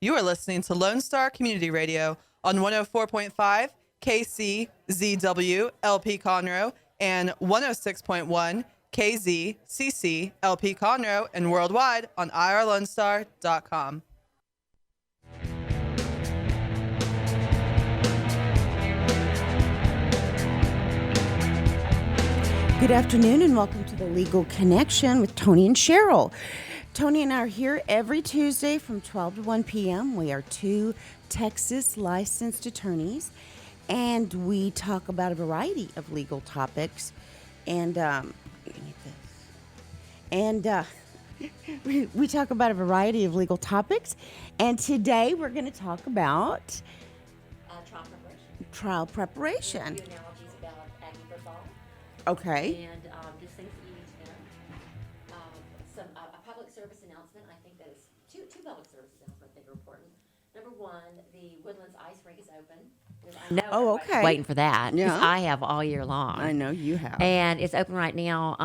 You are listening to Lone Star Community Radio on 104.5 KCZW LP Conroe and 106.1 KZCC LP Conroe and worldwide on irlonestar.com. Good afternoon and welcome to the Legal Connection with Tony and Cheryl. Tony and I are here every Tuesday from 12 to 1 p.m. We are two Texas licensed attorneys, and we talk about a variety of legal topics. And we talk about a variety of legal topics. And today we're going to talk about trial preparation. A few analogies about Aggie football. Okay. And just things that you need to know. A public service announcement. I think that is two public service announcements I think are important. Number one, the Woodlands Ice Rink is open. I know everybody's waiting for that. Yeah. I have all year long. I know you have. And it's open right now.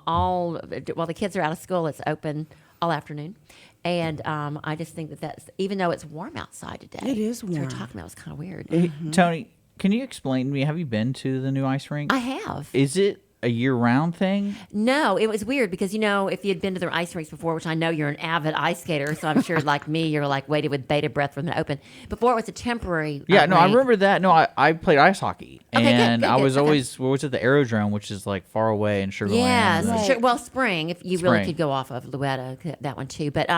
While the kids are out of school, it's open all afternoon. And I just think that's, even though it's warm outside today. It is So warm. we're talking about it's kind of weird. Tony, can you explain to me, have you been to the new ice rink? I have. Is it a year-round thing? No, it was weird because, if you had been to the ice rinks before, which I know you're an avid ice skater, so I'm sure like me, you're like waited with bated breath from the open. Before it was a temporary Yeah, no, I rink. remember that. No, I played ice hockey. Okay, and good, I was good. Okay. always, what was it, the Aerodrome, which is like far away in Sugar Yes, Land. sure. Well, spring, if you really Spring. could go off of Louetta, that one too. But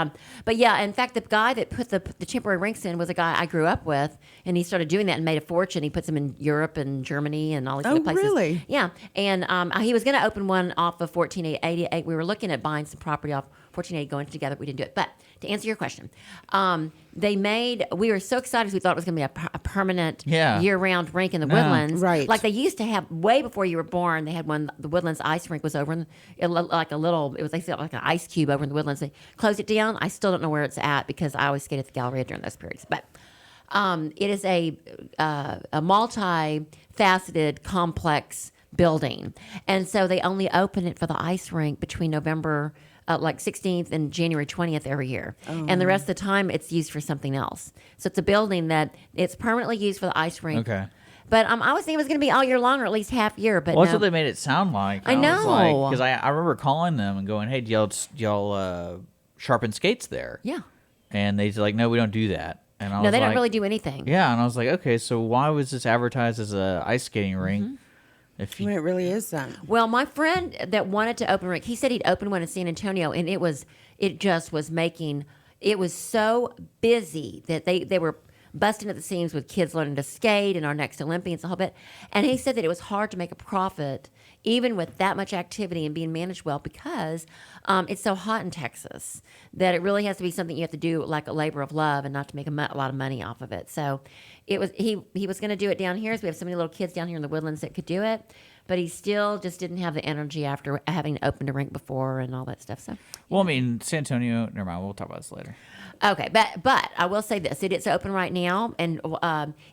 yeah, in fact, the guy that put the temporary rinks in was a guy I grew up with, and he started doing that and made a fortune. He puts them in Europe and Germany and all these other places. Really? Yeah, and he was going to open one off of 1488. We were looking at buying some property off 1480, going together. We didn't do it. But to answer your question, we were so excited because we thought it was going to be a permanent year-round rink in the Woodlands. Right. Like they used to have way before you were born. They had one. The Woodlands ice rink was over in it looked like a little. It was like an ice cube over in the Woodlands. They closed it down. I still don't know where it's at because I always skate at the Galleria during those periods. But it is a multi-faceted, complex building, and so they only open it for the ice rink between November 16th and January 20th every year. And the rest of the time it's used for something else. So it's a building that it's permanently used for the ice rink. Okay. But I was thinking it was going to be all year long or at least half year. But Well, that's no. what they made it sound like. I know. Because I remember calling them and going, hey, do y'all sharpen skates there? Yeah. And they're like, no, we don't do that. And I No, was they like, don't really do anything. Yeah, and I was like, okay, so why was this advertised as a ice skating rink? If you, When it really is that. Well, my friend that wanted to open a rink, he said he'd open one in San Antonio, and it was so busy that they were busting at the seams with kids learning to skate and our next Olympians, the whole bit. And he said that it was hard to make a profit even with that much activity and being managed well because it's so hot in Texas that it really has to be something you have to do like a labor of love and not to make a lot of money off of it. So it was he was going to do it down here. So we have so many little kids down here in the Woodlands that could do it, but he still just didn't have the energy after having opened a rink before and all that stuff. So well, I mean, San Antonio, never mind, we'll talk about this later. okay, but I will say this: it's open right now, and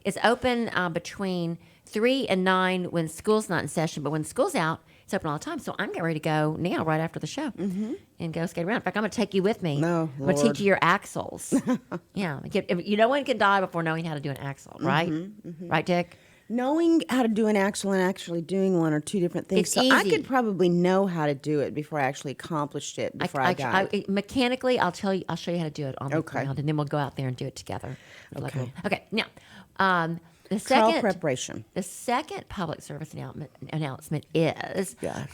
it's open between 3 and 9 when school's not in session. But when school's out, it's open all the time. So I'm getting ready to go now, right after the show, and go skate around. In fact, I'm going to take you with me. No, I'm going to Lord. teach you your axles. Yeah, no one can die before knowing how to do an axle, right? Right, Dick? Knowing how to do an axle and actually doing one are two different things. It's so I easy. could probably know how to do it before I actually accomplished it, before I got it. Mechanically, I'll show you how to do it on the Okay. ground, and then we'll go out there and do it together. Okay. Okay. Now, the Trial second preparation. The second public service announcement is Yes.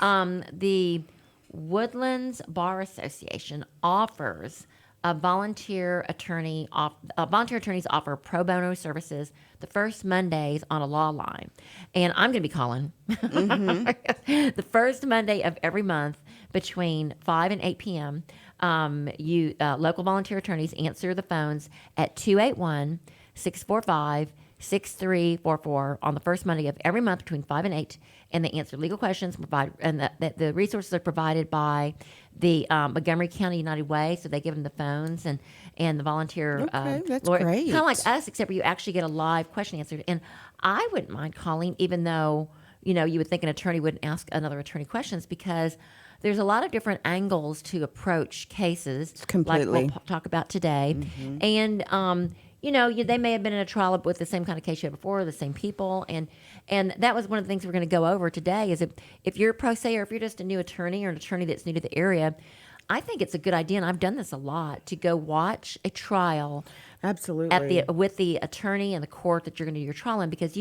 the Woodlands Bar Association offers volunteer attorneys offer pro bono services the first Mondays on a law line, and I'm going to be calling the first Monday of every month between 5 and 8 p.m. Local volunteer attorneys answer the phones at 281-645-6344 on the first Monday of every month between 5 and 8, and they answer legal questions. The resources are provided by the Montgomery County United Way, so they give them the phones and the volunteer Okay, that's lawyer. great. Kind of like us, except for you actually get a live question answered. And I wouldn't mind calling, even though you would think an attorney wouldn't ask another attorney questions because there's a lot of different angles to approach cases, Completely. like we'll talk about today. And they may have been in a trial with the same kind of case you had before, the same people, and that was one of the things we're going to go over today. Is if you're a pro se or if you're just a new attorney or an attorney that's new to the area, I think it's a good idea, and I've done this a lot, to go watch a trial Absolutely. with the attorney and the court that you're going to do your trial in, because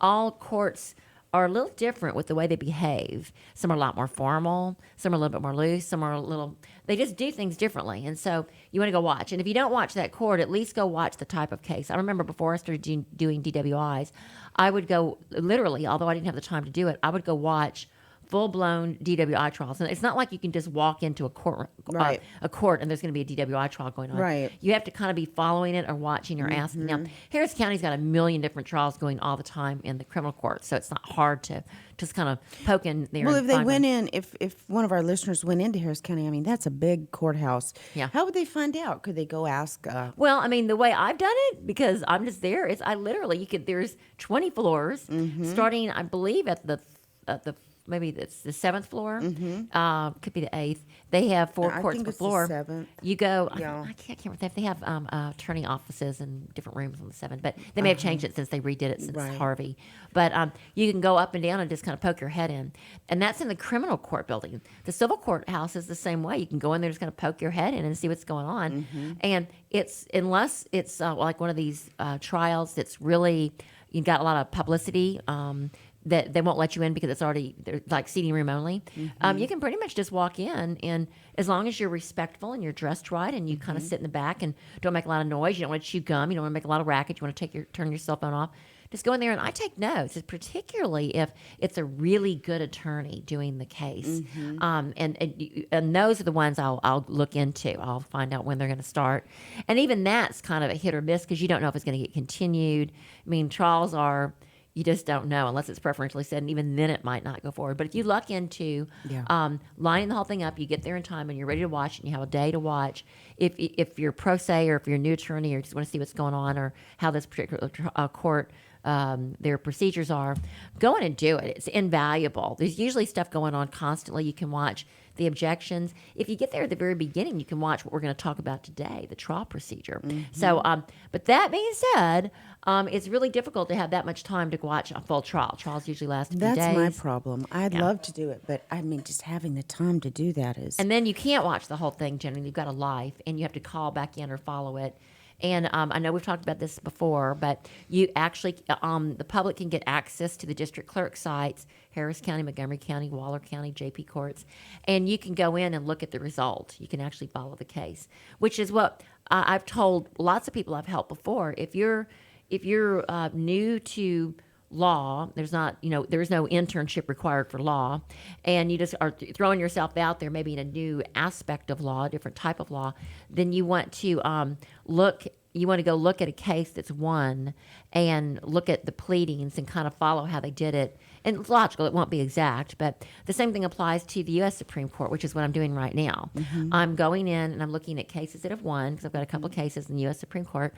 all courts are a little different with the way they behave. Some are a lot more formal, some are a little bit more loose, some are they just do things differently. And so you want to go watch. And if you don't watch that court, at least go watch the type of case. I remember before I started doing DWIs, I would go, literally, although I didn't have the time to do it, I would go watch full-blown DWI trials. And it's not like you can just walk into a court, Right. a court and there's going to be a DWI trial going on. Right. You have to kind of be following it or watching or asking. Now, Harris County's got a million different trials going all the time in the criminal court, so it's not hard to just kind of poke in there. Well, and if they find went one. in, if one of our listeners went into Harris County, I mean, that's a big courthouse. Yeah. How would they find out? Could they go ask? Well, I mean, the way I've done it, because I'm just there, is I literally, there's 20 floors, starting, I believe, at the maybe it's the 7th floor, could be the 8th. They have 4 I courts think per it's the floor. 7th. You go, Yeah. I can't remember if they have attorney offices and different rooms on the 7th, but they may have changed it since they redid it since Right. Harvey. But you can go up and down and just kind of poke your head in. And that's in the criminal court building. The civil courthouse is the same way. You can go in there, just kind of poke your head in and see what's going on. And unless it's like one of these trials that's really, you got a lot of publicity, that they won't let you in because it's already, they're like seating room only. You can pretty much just walk in, and as long as you're respectful and you're dressed right and you kind of sit in the back and don't make a lot of noise, you don't want to chew gum, you don't want to make a lot of racket, you want to turn your cell phone off, just go in there. And I take notes, particularly if it's a really good attorney doing the case. And those are the ones I'll look into. I'll find out when they're going to start. And even that's kind of a hit or miss, because you don't know if it's going to get continued. I mean, trials are, you just don't know unless it's preferentially said, and even then it might not go forward. But if you luck into lining the whole thing up, you get there in time and you're ready to watch and you have a day to watch. If you're pro se or if you're a new attorney or just want to see what's going on or how this particular court, their procedures are, go in and do it. It's invaluable. There's usually stuff going on constantly. You can watch the objections. If you get there at the very beginning, you can watch what we're going to talk about today, the trial procedure. So, but that being said, it's really difficult to have that much time to watch a full trial. Trials usually last a few days. That's my problem. I'd love to do it, but I mean, just having the time to do that is. And then you can't watch the whole thing generally. You've got a life, and you have to call back in or follow it. And I know we've talked about this before, but you actually, the public can get access to the district clerk sites, Harris County, Montgomery County, Waller County, JP courts, and you can go in and look at the result. You can actually follow the case, which is what I've told lots of people I've helped before. If you're new to law, there is no internship required for law, and you just are throwing yourself out there maybe in a new aspect of law, a different type of law, then you want to go look at a case that's won and look at the pleadings and kind of follow how they did it. And it's logical, it won't be exact, but the same thing applies to the U.S. Supreme Court, which is what I'm doing right now. I'm going in and I'm looking at cases that have won, because I've got a couple of cases in the U.S. Supreme Court.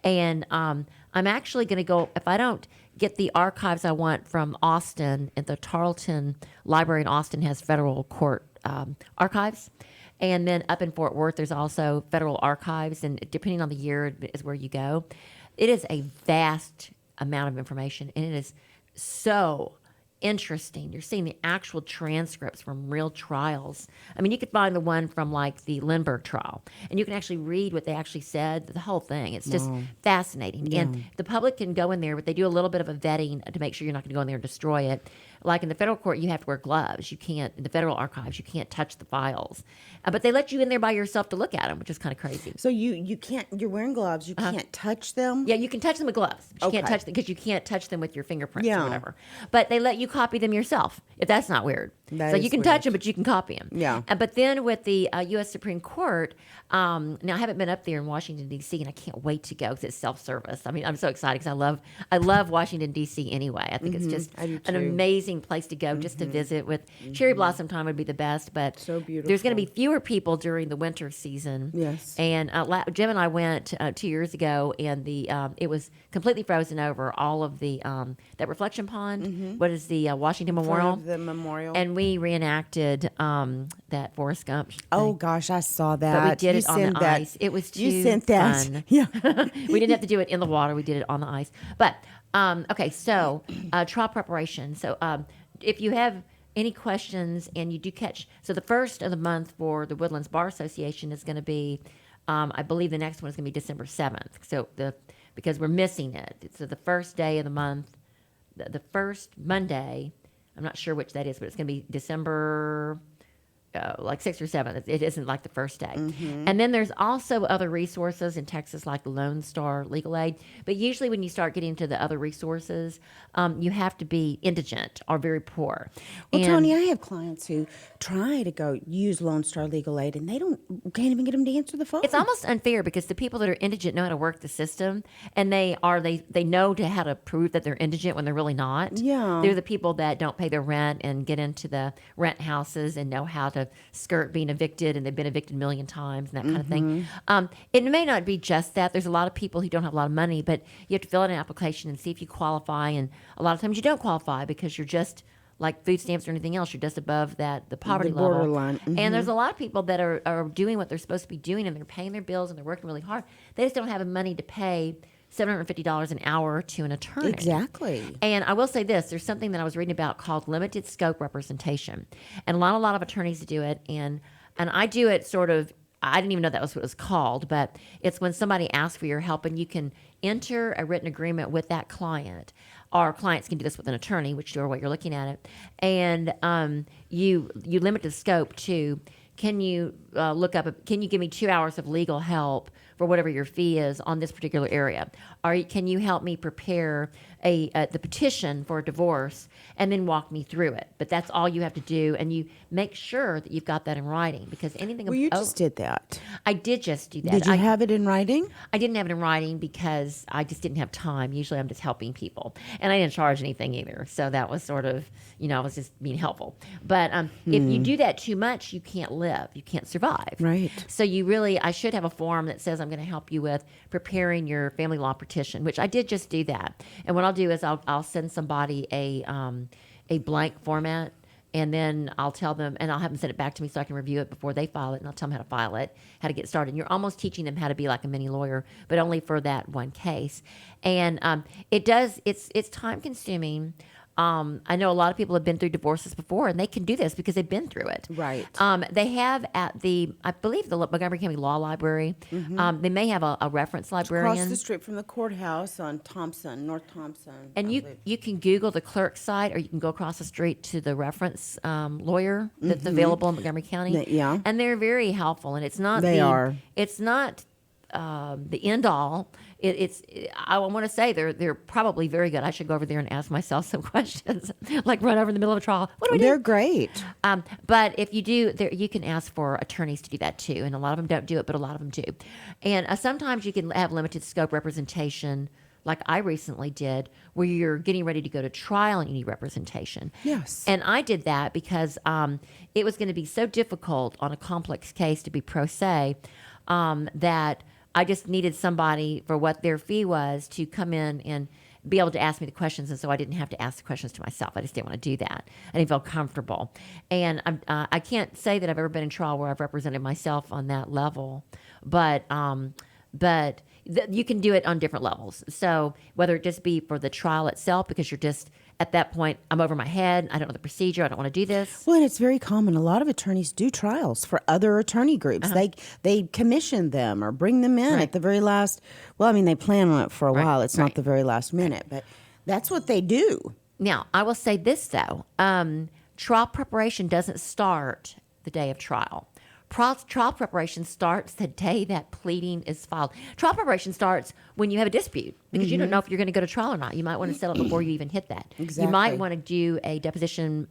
And I'm actually going to go, if I don't get the archives I want from Austin, at the Tarleton Library in Austin has federal court archives. And then up in Fort Worth, there's also federal archives, and depending on the year is where you go. It is a vast amount of information, and it is so interesting. You're seeing the actual transcripts from real trials. I mean, you could find the one from like the Lindbergh trial, and you can actually read what they actually said, the whole thing. It's just fascinating. And the public can go in there, but they do a little bit of a vetting to make sure you're not going to go in there and destroy it. Like in the federal court, you have to wear gloves. You can't, in the federal archives, you can't touch the files. But they let you in there by yourself to look at them, which is kind of crazy. So you can't, you're wearing gloves, you can't touch them? Yeah, you can touch them with gloves. But you can't Okay. touch them because you can't touch them with your fingerprints Yeah. or whatever. But they let you copy them yourself, if that's not weird. That So is you can weird. touch them, but you can copy them. Yeah. But then with the U.S. Supreme Court, now I haven't been up there in Washington, D.C., and I can't wait to go because it's self-service. I mean, I'm so excited because I love Washington, D.C. anyway. I think it's just I do an too. amazing amazing place to go just to visit. With cherry blossom time would be the best, but So there's going to be beautiful. fewer people during the winter season. Yes. And Jim and I went 2 years ago, and it was completely frozen over. All of the that reflection pond. What is the Washington Memorial? The memorial. And we reenacted that Forrest Gump. oh thing. gosh, I saw that. But we did You it on sent the that. ice. It was too You sent that. fun. Yeah. We didn't have to do it in the water. We did it on the ice. But okay, so trial preparation. So if you have any questions and you do catch, so the first of the month for the Woodlands Bar Association is going to be, I believe the next one is going to be December 7th. So because we're missing it. So the first day of the month, the first Monday, I'm not sure which that is, but it's going to be December like 6th or 7th. It isn't like the first day. And then there's also other resources in Texas like Lone Star Legal Aid. But usually when you start getting to the other resources, you have to be indigent or very poor. Well, And- Tony, I have clients who try to go use Lone Star Legal Aid, and they can't even get them to answer the phone. It's almost unfair because the people that are indigent know how to work the system, and they know how to prove that they're indigent when they're really not. Yeah. They're the people that don't pay their rent and get into the rent houses and know how to skirt being evicted, and they've been evicted a million times and that kind of thing. It may not be just that. There's a lot of people who don't have a lot of money, but you have to fill out an application and see if you qualify, and a lot of times you don't qualify because you're just like food stamps or anything else, you're just above the poverty The level. borderline. And there's a lot of people that are doing what they're supposed to be doing, and they're paying their bills and they're working really hard. They just don't have the money to pay $750 an hour to an attorney. Exactly. And I will say this: there's something that I was reading about called limited scope representation, and a lot of attorneys do it, and I do it sort of. I didn't even know that was what it was called, but it's when somebody asks for your help, and you can enter a written agreement with that client. Our clients can do this with an attorney, which is what you're looking at it, and you limit the scope to. Can you can you give me 2 hours of legal help for whatever your fee is on this particular area? Or can you help me prepare the petition for a divorce and then walk me through it? But that's all you have to do, and you make sure that you've got that in writing, because anything. Well, you just did that. I did just do that. Did you have it in writing? I didn't have it in writing because I just didn't have time. Usually I'm just helping people. And I didn't charge anything either. So that was sort of, I was just being helpful. But if you do that too much, you can't live. You can't survive. Right. So I should have a form that says I'm going to help you with preparing your family law petition, which I did just do that. And what I'll do is I'll send somebody a blank format, and then I'll tell them, and I'll have them send it back to me so I can review it before they file it, and I'll tell them how to file it, how to get started. And you're almost teaching them how to be like a mini lawyer, but only for that one case. And it's time consuming. I know a lot of people have been through divorces before, and they can do this because they've been through it. Right. They have at I believe the Montgomery County Law Library, they may have a reference librarian. Across the street from the courthouse on Thompson, North Thompson. And I you believe. you can Google the clerk's site, or you can go across the street to the reference lawyer that's available in Montgomery County. Yeah. And they're very helpful, and it's not They are. It's not the end all. I want to say they're probably very good. I should go over there and ask myself some questions, like run over in the middle of a trial. What do I do? They're great. But if you do, you can ask for attorneys to do that too, and a lot of them don't do it, but a lot of them do. And sometimes you can have limited scope representation, like I recently did, where you're getting ready to go to trial and you need representation. Yes. And I did that because it was going to be so difficult on a complex case to be pro se that I just needed somebody for what their fee was to come in and be able to ask me the questions, and so I didn't have to ask the questions to myself. I just didn't want to do that. I didn't feel comfortable. And I can't say that I've ever been in trial where I've represented myself on that level, but you can do it on different levels. So whether it just be for the trial itself, because you're just, at that point, I'm over my head, I don't know the procedure, I don't want to do this. Well, and it's very common. A lot of attorneys do trials for other attorney groups. They commission them or bring them in at the very last. Well, I mean, they plan on it for a while. It's not the very last minute, but that's what they do. Now, I will say this, though. Trial preparation doesn't start the day of trial. Trial preparation starts the day that pleading is filed. Trial preparation starts when you have a dispute, because you don't know if you're going to go to trial or not. You might want to settle before you even hit that. Exactly. You might want to do a deposition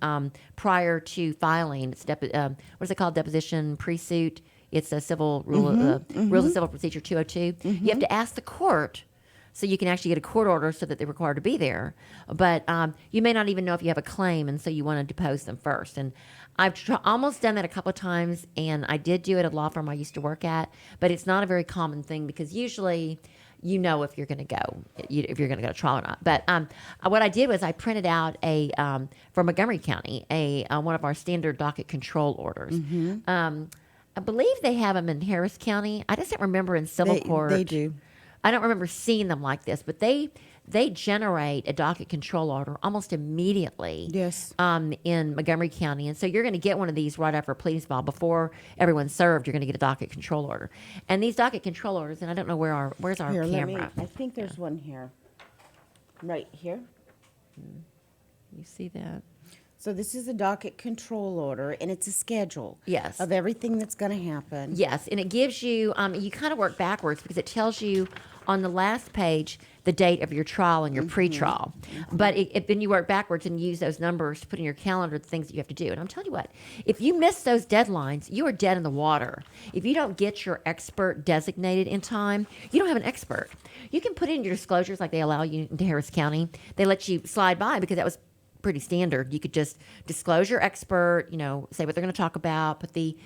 prior to filing. It's what is it called? Deposition Pre-Suit. It's a civil rule, Rules of Civil Procedure 202. You have to ask the court so you can actually get a court order so that they're required to be there. But you may not even know if you have a claim, and so you want to depose them first. And I've almost done that a couple of times, and I did do it at a law firm I used to work at, but it's not a very common thing because usually you know if you're going to go, if you're going to go to trial or not. But what I did was I printed out for Montgomery County, one of our standard docket control orders. I believe they have them in Harris County. I just don't remember in civil court. They do. I don't remember seeing them like this, but they generate a docket control order almost immediately. Yes. In Montgomery County, and so you're going to get one of these right after a pleadings file before everyone's served. You're going to get a docket control order, and these docket control orders. And I don't know where's our camera. I think there's one here. Right here. You see that? So this is a docket control order, and it's a schedule. Yes. Of everything that's going to happen. Yes, and it gives you, you kind of work backwards because it tells you on the last page the date of your trial and your pretrial. But then you work backwards and use those numbers to put in your calendar the things that you have to do. And I'm telling you what, if you miss those deadlines, you are dead in the water. If you don't get your expert designated in time, you don't have an expert. You can put in your disclosures like they allow you in Harris County. They let you slide by because that was pretty standard. You could just disclose your expert, say what they're going to talk about, put the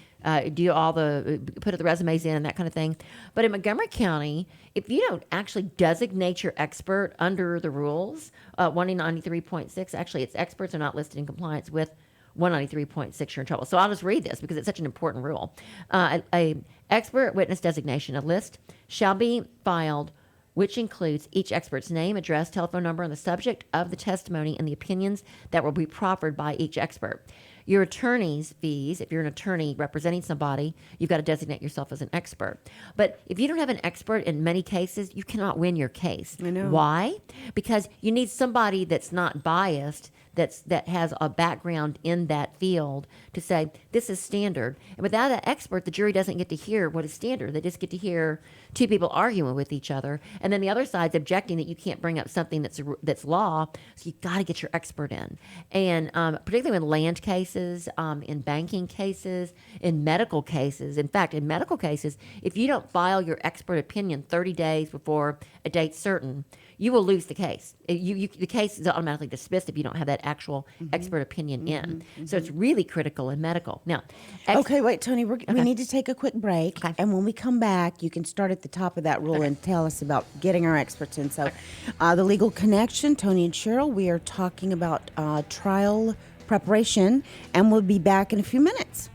resumes in and that kind of thing. But in Montgomery County, if you don't actually designate your expert under the rules, 193.6, actually its experts are not listed in compliance with 193.6, you're in trouble. So I'll just read this because it's such an important rule. A expert witness designation, a list shall be filed which includes each expert's name, address, telephone number, and the subject of the testimony and the opinions that will be proffered by each expert. Your attorney's fees, if you're an attorney representing somebody, you've got to designate yourself as an expert. But if you don't have an expert in many cases, you cannot win your case. I know. Why? Because you need somebody that's not biased, that has a background in that field to say, this is standard. And without that expert, the jury doesn't get to hear what is standard. They just get to hear two people arguing with each other. And then the other side's objecting that you can't bring up something that's law. So you got to get your expert in. And particularly in land cases, in banking cases, in medical cases. In fact, in medical cases, if you don't file your expert opinion 30 days before a date certain, you will lose the case. The case is automatically dismissed if you don't have that actual expert opinion in. So it's really critical in medical. Now, okay, wait, Tony, we need to take a quick break. Okay. And when we come back, you can start at the top of that rule and tell us about getting our experts in. So the Legal Connection, Tony and Cheryl, we are talking about trial preparation, and we'll be back in a few minutes.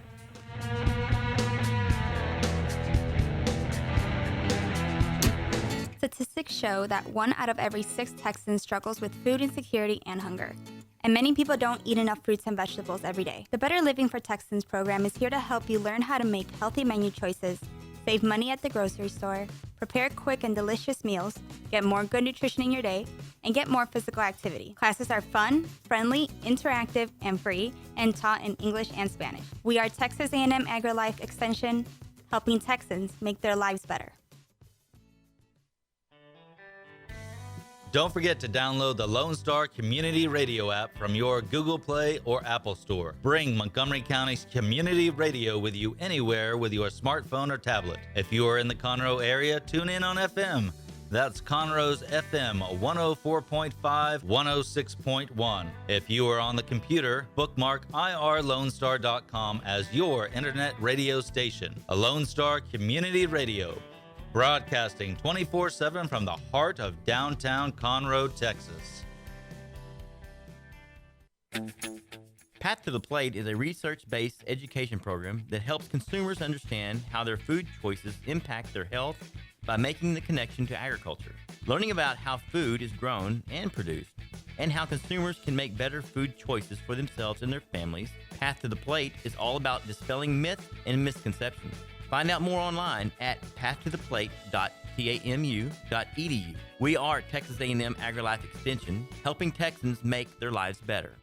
Statistics show that 1 out of every 6 Texans struggles with food insecurity and hunger. And many people don't eat enough fruits and vegetables every day. The Better Living for Texans program is here to help you learn how to make healthy menu choices, save money at the grocery store, prepare quick and delicious meals, get more good nutrition in your day, and get more physical activity. Classes are fun, friendly, interactive, and free, and taught in English and Spanish. We are Texas A&M AgriLife Extension, helping Texans make their lives better. Don't forget to download the Lone Star Community Radio app from your Google Play or Apple Store. Bring Montgomery County's community radio with you anywhere with your smartphone or tablet. If you are in the Conroe area, tune in on FM. That's Conroe's FM 104.5, 106.1. If you are on the computer, bookmark irlonestar.com as your internet radio station. A Lone Star Community Radio. Broadcasting 24/7 from the heart of downtown Conroe, Texas. Path to the Plate is a research-based education program that helps consumers understand how their food choices impact their health by making the connection to agriculture. Learning about how food is grown and produced, and how consumers can make better food choices for themselves and their families, Path to the Plate is all about dispelling myths and misconceptions. Find out more online at pathtotheplate.tamu.edu. We are Texas A&M AgriLife Extension, helping Texans make their lives better.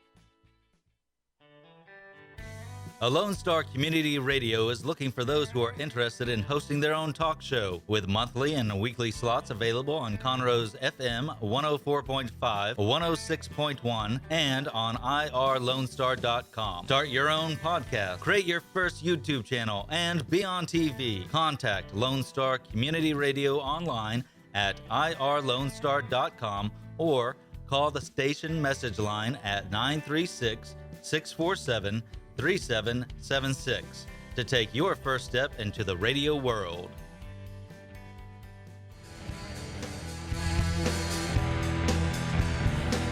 A Lone Star Community Radio is looking for those who are interested in hosting their own talk show, with monthly and weekly slots available on Conroe's FM 104.5, 106.1, and on irlonestar.com. Start your own podcast, create your first YouTube channel, and be on TV. Contact Lone Star Community Radio online at irlonestar.com or call the station message line at 936-647-3776 to take your first step into the radio world.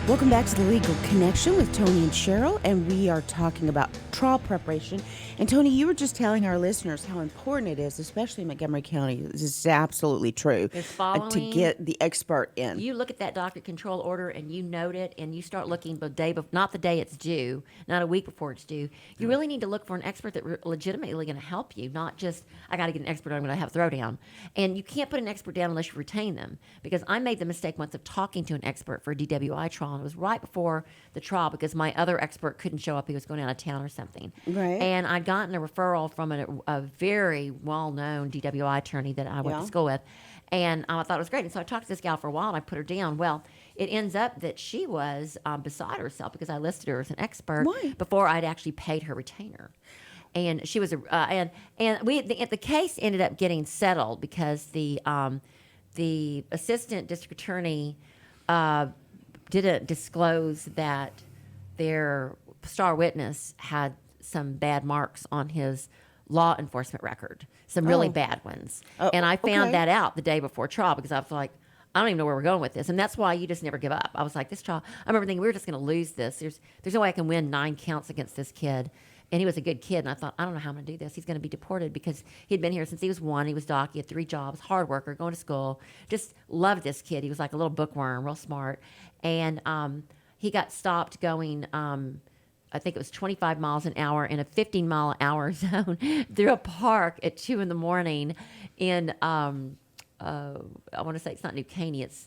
Welcome back to the Legal Connection with Tony and Cheryl, and we are talking about trial preparation. And Tony, you were just telling our listeners how important it is, especially in Montgomery County. This is absolutely true. It's following, to get the expert in. You look at that docket control order and you note it, and you start looking the day not the day it's due, not a week before it's due. You really need to look for an expert that legitimately going to help you, not just I got to get an expert. I'm going to have a throwdown, and you can't put an expert down unless you retain them. Because I made the mistake once of talking to an expert for a DWI trial, and it was right before the trial because my other expert couldn't show up. He was going out of town or something. Right. And I'd gotten a referral from a very well-known DWI attorney that I went to school with. And I thought it was great. And so I talked to this gal for a while, and I put her down. Well, it ends up that she was beside herself because I listed her as an expert before I'd actually paid her retainer. And she was the case ended up getting settled because the assistant district attorney didn't disclose that their star witness had some bad marks on his law enforcement record, some really bad ones. And I found that out the day before trial because I was like, I don't even know where we're going with this. And that's why you just never give up. I was like, this trial, I remember thinking, we're just going to lose this. There's no way I can win 9 counts against this kid. And he was a good kid. And I thought, I don't know how I'm going to do this. He's going to be deported because he'd been here since he was 1. He was doc. He had 3 jobs, hard worker, going to school. Just loved this kid. He was like a little bookworm, real smart. And he got stopped going, I think it was 25 miles an hour in a 15-mile-an-hour zone through a park at 2 in the morning in, I want to say it's not New Caney. It's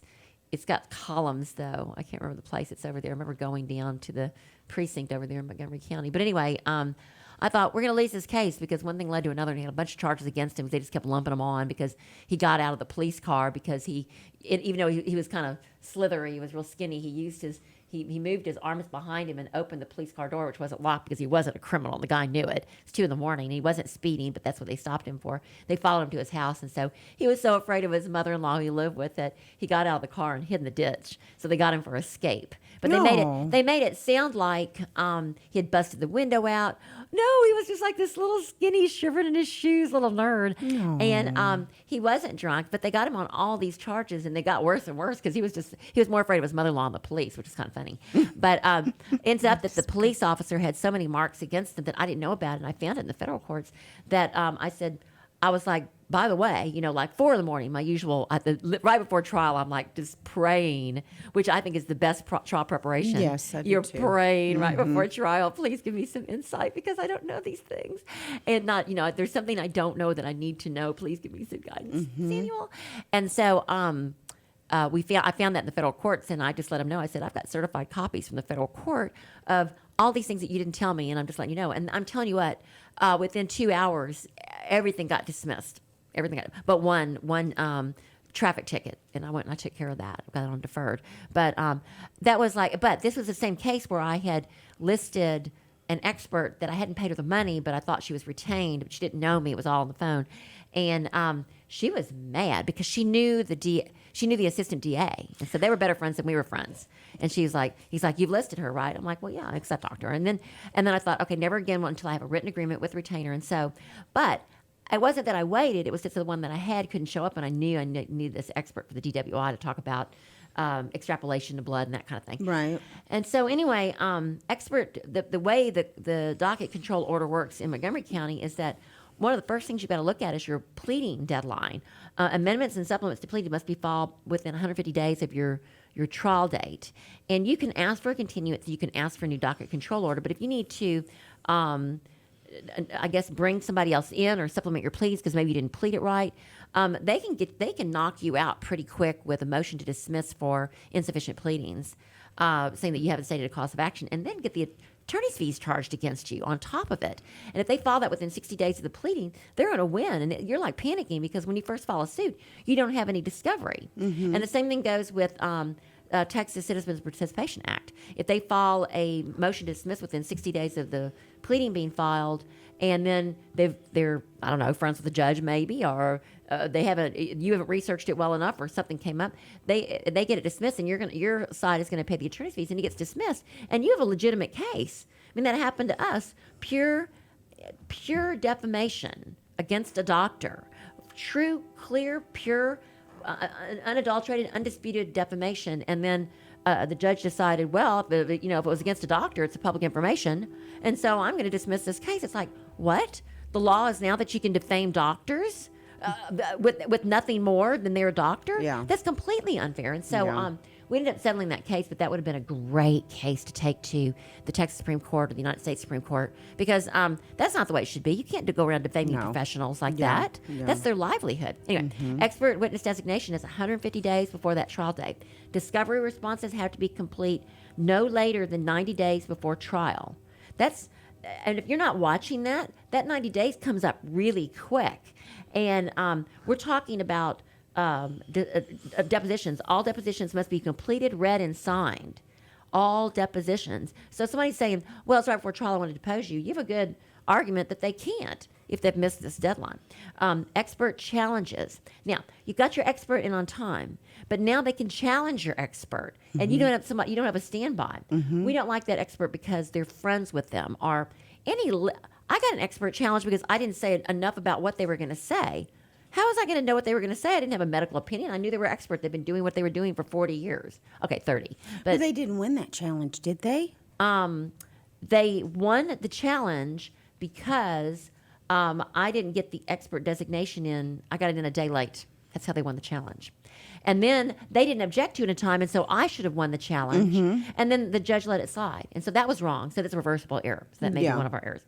got columns, though. I can't remember the place. It's over there. I remember going down to the precinct over there in Montgomery County. But anyway, I thought, we're going to lose this case because one thing led to another, and he had a bunch of charges against him. They just kept lumping him on because he got out of the police car because even though he was kind of slithery, he was real skinny, he used he moved his arms behind him and opened the police car door, which wasn't locked because he wasn't a criminal. The guy knew it. It's 2 in the morning. He wasn't speeding, but that's what they stopped him for. They followed him to his house, and so he was so afraid of his mother-in-law he lived with that he got out of the car and hid in the ditch. So they got him for escape. But they made it sound like he had busted the window out. No, he was just like this little skinny, shivering in his shoes, little nerd. And he wasn't drunk, but they got him on all these charges, and they got worse and worse because he was more afraid of his mother-in-law and the police, which is kind of funny. But ends up that the police officer had so many marks against him that I didn't know about, and I found it in the federal courts that I was like, by the way, like 4 in the morning, my usual, right before trial, I'm like just praying, which I think is the best trial preparation. Yes, I do You're too. praying right before trial. Please give me some insight because I don't know these things. And not, if there's something I don't know that I need to know, please give me some guidance, Samuel. And so I found that in the federal courts, and I just let them know. I said, I've got certified copies from the federal court of all these things that you didn't tell me, and I'm just letting you know. And I'm telling you what, within 2 hours, everything got dismissed. But one traffic ticket, and I went and I took care of that. I got it on deferred. But but this was the same case where I had listed an expert that I hadn't paid her the money, but I thought she was retained, but she didn't know me. It was all on the phone. And she was mad because she knew the assistant DA. And so they were better friends than we were friends. And he's like, you've listed her, right? I'm like, well, yeah, because I talked to her. And then I thought, okay, never again until I have a written agreement with retainer. And so, but it wasn't that I waited. It was just the one that I had couldn't show up, and I knew I needed this expert for the DWI to talk about extrapolation to blood and that kind of thing. Right. And so anyway, the way the docket control order works in Montgomery County is that one of the first things you've got to look at is your pleading deadline. Amendments and supplements to pleading must be filed within 150 days of your trial date. And you can ask for a continuance, you can ask for a new docket control order, but if you need to, I guess, bring somebody else in or supplement your pleas because maybe you didn't plead it right, they can knock you out pretty quick with a motion to dismiss for insufficient pleadings, saying that you haven't stated a cause of action, and then get the attorney's fees charged against you on top of it. And if they file that within 60 days of the pleading, they're going to win. And you're like panicking because when you first file a suit, you don't have any discovery. And the same thing goes with Texas Citizens Participation Act. If they file a motion to dismiss within 60 days of the pleading being filed and then they're I don't know, friends with the judge maybe, or you haven't researched it well enough, or something came up. They get it dismissed, and your side is going to pay the attorney's fees, and he gets dismissed, and you have a legitimate case. I mean, that happened to us. Pure defamation against a doctor. True, clear, pure, unadulterated, undisputed defamation. And then the judge decided, well, if it was against a doctor, it's public information. And so I'm going to dismiss this case. It's like, what? The law is now that you can defame doctors with nothing more than they're a doctor? Yeah. That's completely unfair. And so we ended up settling that case, but that would have been a great case to take to the Texas Supreme Court or the United States Supreme Court, because that's not the way it should be. You can't go around defaming professionals like that. Yeah. That's their livelihood. Anyway, expert witness designation is 150 days before that trial date. Discovery responses have to be complete no later than 90 days before trial. And if you're not watching that 90 days comes up really quick. And we're talking about depositions. All depositions must be completed, read, and signed. All depositions. So somebody's saying, well, it's right before trial, I want to depose you. You have a good argument that they can't if they've missed this deadline. Expert challenges. Now, you got your expert in on time, but now they can challenge your expert, and you don't have a standby. We don't like that expert because they're friends with them. Or I got an expert challenge because I didn't say enough about what they were going to say. How was I going to know what they were going to say? I didn't have a medical opinion. I knew they were experts. They've been doing what they were doing for 40 years. Okay, 30. But they didn't win that challenge, did they? They won the challenge because I didn't get the expert designation in. I got it in a day late. That's how they won the challenge. And then they didn't object to it in time, and so I should have won the challenge. And then the judge let it slide. And so that was wrong. So that's a reversible error. So that may be one of our errors,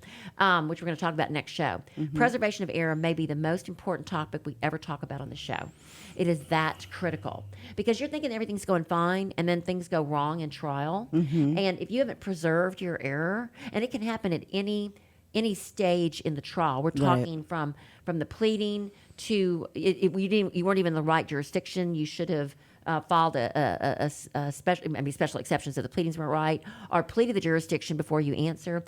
which we're going to talk about next show. Preservation of error may be the most important topic we ever talk about on the show. It is that critical. Because you're thinking everything's going fine, and then things go wrong in trial. And if you haven't preserved your error, and it can happen at any stage in the trial. We're talking from the pleading to you weren't even in the right jurisdiction. You should have filed a special exceptions if the pleadings weren't right, or pleaded the jurisdiction before you answer.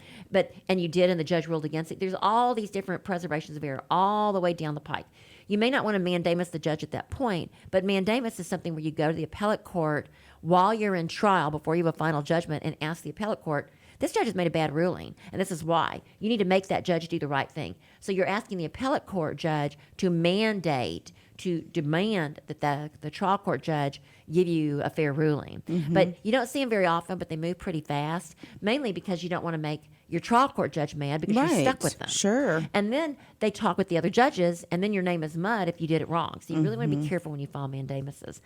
And you did, and the judge ruled against it. There's all these different preservations of error all the way down the pike. You may not want to mandamus the judge at that point, but mandamus is something where you go to the appellate court while you're in trial before you have a final judgment and ask the appellate court, this judge has made a bad ruling, and this is why. You need to make that judge do the right thing. So you're asking the appellate court judge to demand that the trial court judge give you a fair ruling. But you don't see them very often, but they move pretty fast, mainly because you don't want to make your trial court judge mad because you're stuck with them. Sure. And then they talk with the other judges, and then your name is mud if you did it wrong. So you really want to be careful when you file mandamuses.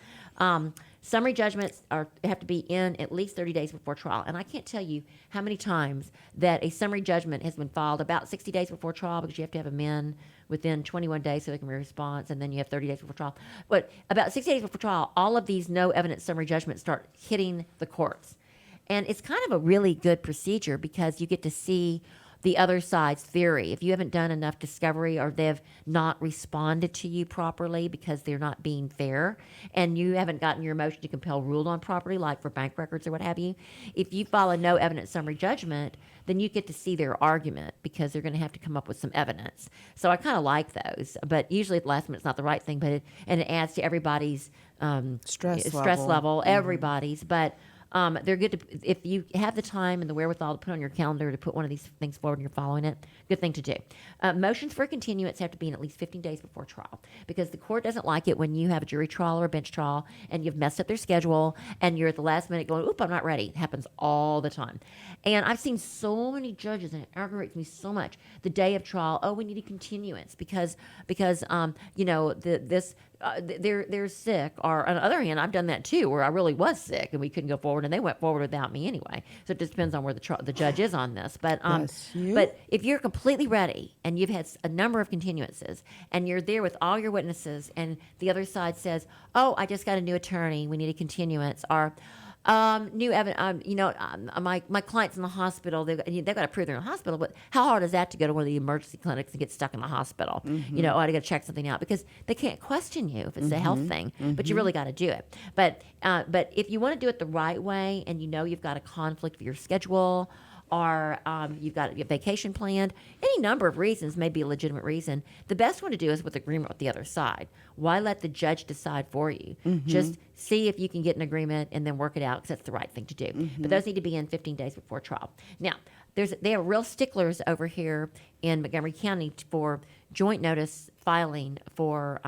Summary judgments have to be in at least 30 days before trial. And I can't tell you how many times that a summary judgment has been filed about 60 days before trial, because you have to have them in within 21 days so they can be response, and then you have 30 days before trial. But about 60 days before trial, all of these no evidence summary judgments start hitting the courts. And it's kind of a really good procedure because you get to see the other side's theory. If you haven't done enough discovery, or they've not responded to you properly because they're not being fair, and you haven't gotten your motion to compel ruled on properly, like for bank records or what have you, if you file a no evidence summary judgment, then you get to see their argument because they're going to have to come up with some evidence. So I kind of like those, but usually at the last minute it's not the right thing, but it adds to everybody's stress level, everybody's. But they're good if you have the time and the wherewithal to put on your calendar to put one of these things forward and you're following it, good thing to do. Motions for continuance have to be in at least 15 days before trial, because the court doesn't like it when you have a jury trial or a bench trial and you've messed up their schedule and you're at the last minute going, oop, I'm not ready. It happens all the time. And I've seen so many judges, and it aggravates me so much, the day of trial, we need a continuance because they're sick. Or on the other hand, I've done that too, where I really was sick and we couldn't go forward, and they went forward without me anyway. So it just depends on where the judge is on this. But but if you're completely ready and you've had a number of continuances and you're there with all your witnesses, and the other side says, I just got a new attorney, we need a continuance, or new evidence. My client's in the hospital. They've got to prove they're in the hospital. But how hard is that to go to one of the emergency clinics and get stuck in the hospital? I got to check something out, because they can't question you if it's a health thing. But you really got to do it. But if you want to do it the right way, and you've got a conflict with your schedule, or you've got your vacation planned. Any number of reasons may be a legitimate reason. The best one to do is with agreement with the other side. Why let the judge decide for you? Just see if you can get an agreement and then work it out, because that's the right thing to do. But those need to be in 15 days before trial. Now, they are real sticklers over here in Montgomery County for joint notice filing for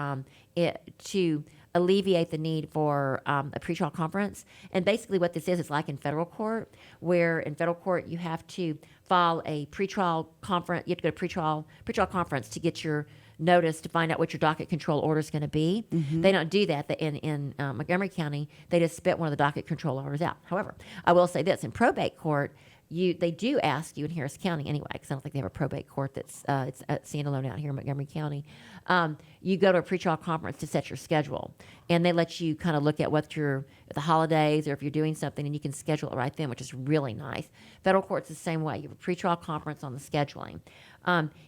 to alleviate the need for a pretrial conference. And basically what this is like in federal court, where in federal court you have to file a pretrial conference. You have to go to pretrial conference to get your notice to find out what your docket control order is going to be. They don't do that. In Montgomery County, they just spit one of the docket control orders out. However, I will say this: in probate court, they do ask you in Harris County anyway, because I don't think they have a probate court that's it's standalone out here in Montgomery County. You go to a pretrial conference to set your schedule, and they let you kind of look at what the holidays, or if you're doing something, and you can schedule it right then, which is really nice. Federal court's the same way. You have a pretrial conference on the scheduling.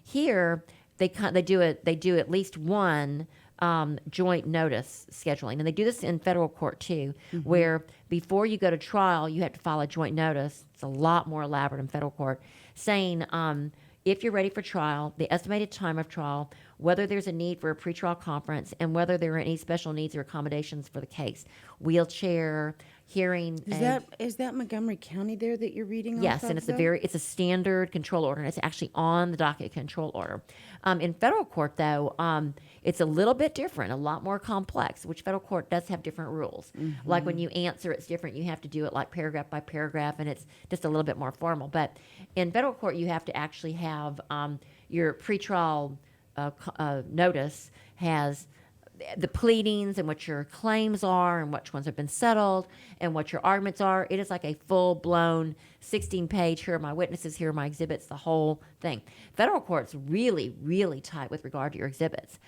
Here, they do at least one joint notice scheduling. And they do this in federal court too, where before you go to trial, you have to file a joint notice. It's a lot more elaborate in federal court, saying if you're ready for trial, the estimated time of trial, whether there's a need for a pretrial conference, and whether there are any special needs or accommodations for the case. Wheelchair, hearing. Is that Montgomery County there that you're reading? Yes, and it's a standard control order, and it's actually on the docket control order. In federal court, though, it's a little bit different, a lot more complex, which federal court does have different rules. Like when you answer, it's different. You have to do it like paragraph by paragraph, and it's just a little bit more formal. But in federal court, you have to actually have your pretrial notice has the pleadings and what your claims are and which ones have been settled and what your arguments are. It is like a full-blown 16-page, here are my witnesses, here are my exhibits, the whole thing. Federal court's really, really tight with regard to your exhibits.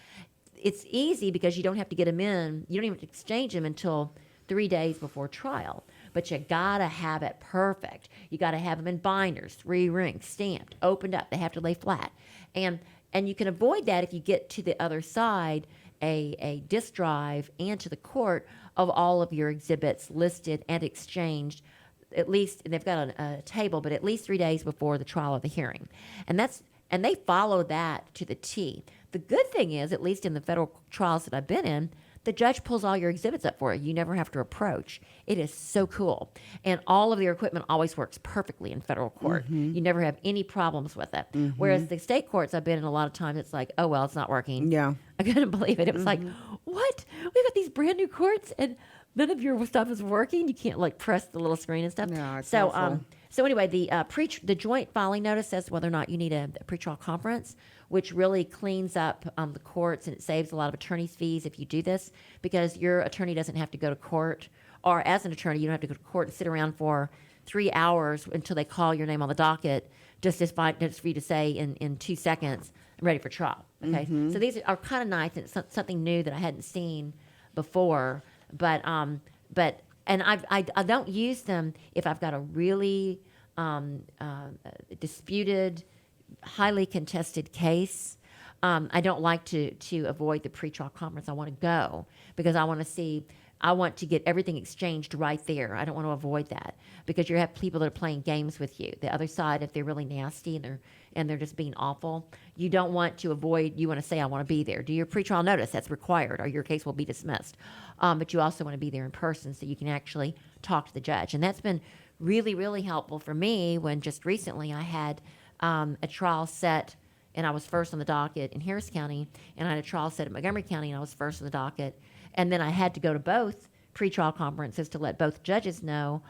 It's easy because you don't have to get them in. You don't even have to exchange them until 3 days before trial. But you gotta have it perfect. You gotta have them in binders, 3 rings, stamped, opened up. They have to lay flat. And you can avoid that if you get to the other side a disk drive and to the court of all of your exhibits listed and exchanged, at least, and they've got a table, but at least 3 days before the trial of the hearing. And they follow that to the T. The good thing is, at least in the federal trials that I've been in, the judge pulls all your exhibits up for you. You never have to approach. It is so cool. And all of your equipment always works perfectly in federal court. You never have any problems with it. Whereas the state courts I've been in, a lot of times it's like, oh, well, it's not working. Yeah. I couldn't believe it. It was like, what? We've got these brand new courts and none of your stuff is working. You can't like press the little screen and stuff. No, it's so awful. so anyway, the joint filing notice says whether or not you need a pretrial conference, which really cleans up the courts, and it saves a lot of attorney's fees if you do this, because your attorney doesn't have to go to court, or as an attorney, you don't have to go to court and sit around for 3 hours until they call your name on the docket just for you to say in 2 seconds, I'm ready for trial. Okay, so these are kind of nice, and it's something new that I hadn't seen before. But I don't use them if I've got a really disputed, highly contested case. I don't like to avoid the pretrial conference. I want to go because I want to get everything exchanged right there. I don't want to avoid that because you have people that are playing games with you. The other side, if they're really nasty and they're just being awful, you don't want to avoid. You want to say, I want to be there. Do your pretrial notice. That's required, or your case will be dismissed. But you also want to be there in person so you can actually talk to the judge. And that's been really, really helpful for me when just recently I had a trial set, and I was first on the docket in Harris County, and I had a trial set in Montgomery County, and I was first on the docket. And then I had to go to both pretrial conferences to let both judges know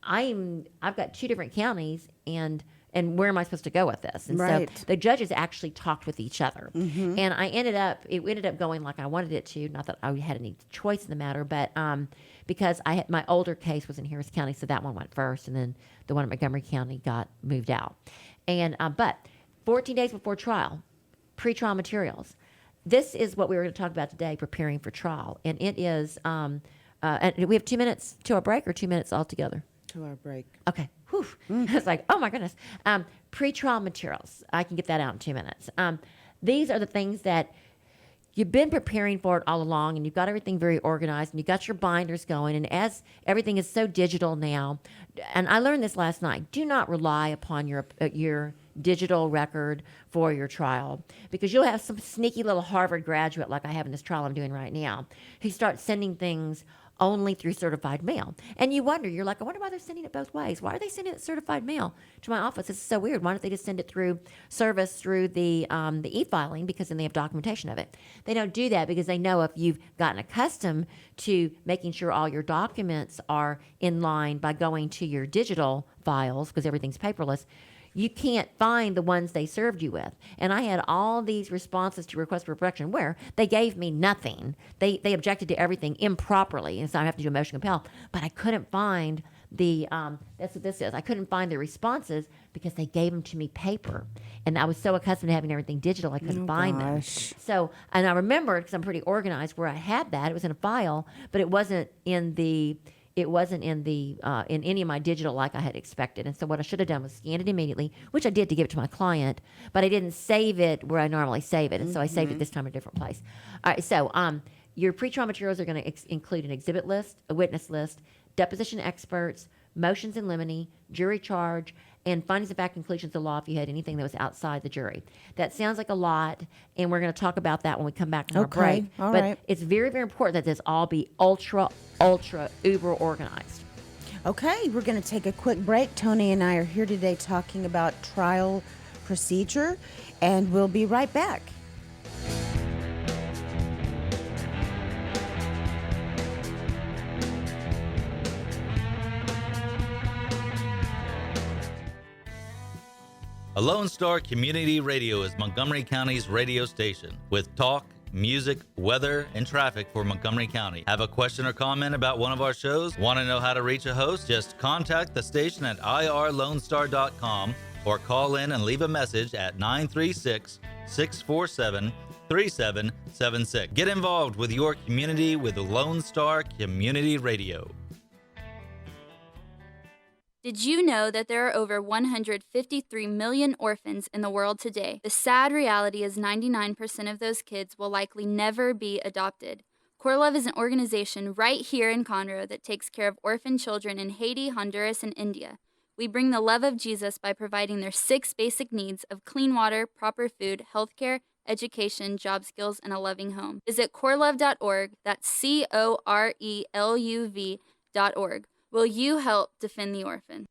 I've got 2 different counties, and where am I supposed to go with this? And Right. so the judges actually talked with each other. And it ended up going like I wanted it to. Not that I had any choice in the matter, but because my older case was in Harris County, so that one went first, and then the one in Montgomery County got moved out. And but 14 days before trial, pretrial materials. This is what we were going to talk about today, preparing for trial. And it is, and we have 2 minutes to our break, or 2 minutes altogether? To our break. Okay. Whew. It's like, oh my goodness. Pretrial materials. I can get that out in 2 minutes. These are the things that you've been preparing for it all along, and you've got everything very organized, and you got your binders going. And as everything is so digital now, and I learned this last night, do not rely upon your digital record for your trial, because you'll have some sneaky little Harvard graduate like I have in this trial I'm doing right now who starts sending things only through certified mail. And you wonder, you're like, I wonder why they're sending it both ways. Why are they sending it certified mail to my office? It's so weird. Why don't they just send it through service through the e-filing, because then they have documentation of it. They don't do that because they know if you've gotten accustomed to making sure all your documents are in line by going to your digital files, because everything's paperless, you can't find the ones they served you with. And I had all these responses to requests for production where they gave me nothing. They objected to everything improperly, and so I have to do a motion compel. But I couldn't find that's what this is. I couldn't find the responses because they gave them to me paper. And I was so accustomed to having everything digital, I couldn't find them. So, and I remembered, because I'm pretty organized, where I had that. It was in a file, but it wasn't in any of my digital like I had expected. And so what I should have done was scan it immediately, which I did to give it to my client, but I didn't save it where I normally save it. And so I saved it this time in a different place. All right, so your pretrial materials are going to include an exhibit list, a witness list, deposition experts, motions in limine, jury charge, and findings of fact, conclusions of law if you had anything that was outside the jury. That sounds like a lot, and we're going to talk about that when we come back from our break. All but right. it's very, very important that this all be ultra, uber organized. Okay, we're going to take a quick break. Tony and I are here today talking about trial procedure, and we'll be right back. A Lone Star Community Radio is Montgomery County's radio station with talk, music, weather, and traffic for Montgomery County. Have a question or comment about one of our shows? Want to know how to reach a host? Just contact the station at irlonestar.com or call in and leave a message at 936-647-3776. Get involved with your community with Lone Star Community Radio. Did you know that there are over 153 million orphans in the world today? The sad reality is 99% of those kids will likely never be adopted. Core Love is an organization right here in Conroe that takes care of orphan children in Haiti, Honduras, and India. We bring the love of Jesus by providing their 6 basic needs of clean water, proper food, healthcare, education, job skills, and a loving home. Visit corelove.org. That's CORELUV.org. Will you help defend the orphan?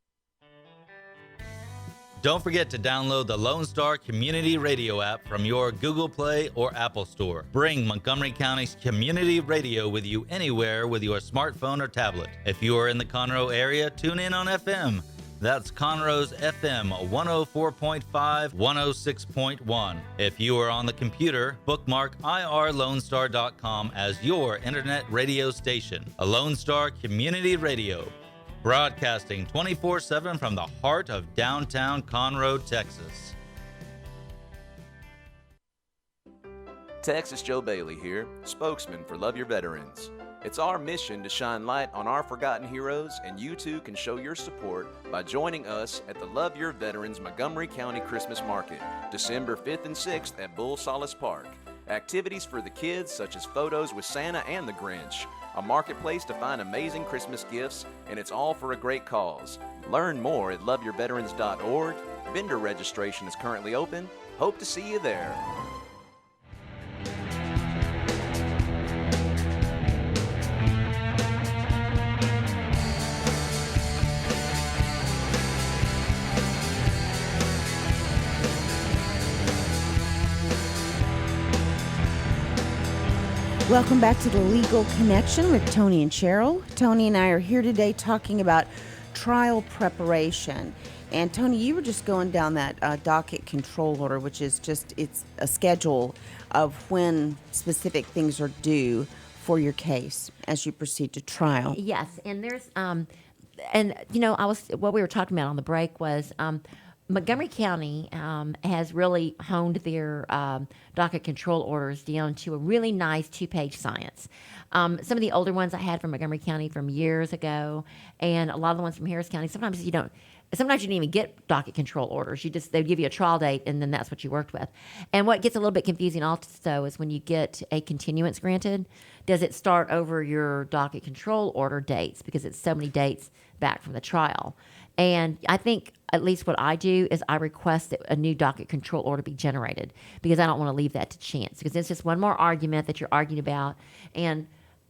Don't forget to download the Lone Star Community Radio app from your Google Play or Apple Store. Bring Montgomery County's community radio with you anywhere with your smartphone or tablet. If you are in the Conroe area, tune in on FM. That's Conroe's FM 104.5, 106.1. If you are on the computer, bookmark irlonestar.com as your internet radio station. A Lone Star Community Radio, broadcasting 24/7 from the heart of downtown Conroe, Texas. Texas Joe Bailey here, spokesman for Love Your Veterans. It's our mission to shine light on our forgotten heroes, and you too can show your support by joining us at the Love Your Veterans Montgomery County Christmas Market, December 5th and 6th at Bull Solace Park. Activities for the kids such as photos with Santa and the Grinch, a marketplace to find amazing Christmas gifts, and it's all for a great cause. Learn more at loveyourveterans.org. Vendor registration is currently open. Hope to see you there. Welcome back to the Legal Connection with Tony and Cheryl. Tony and I are here today talking about trial preparation. And Tony, you were just going down that docket control order, which is it's a schedule of when specific things are due for your case as you proceed to trial. Yes, and there's what we were talking about on the break was Montgomery County has really honed their docket control orders down to a really nice 2-page science. Some of the older ones I had from Montgomery County from years ago, and a lot of the ones from Harris County, sometimes you don't. sometimes you didn't even get docket control orders. They'd give you a trial date, and then that's what you worked with. And what gets a little bit confusing also is when you get a continuance granted, does it start over your docket control order dates because it's so many dates back from the trial? And I think at least what I do is I request that a new docket control order be generated because I don't want to leave that to chance because it's just one more argument that you're arguing about. And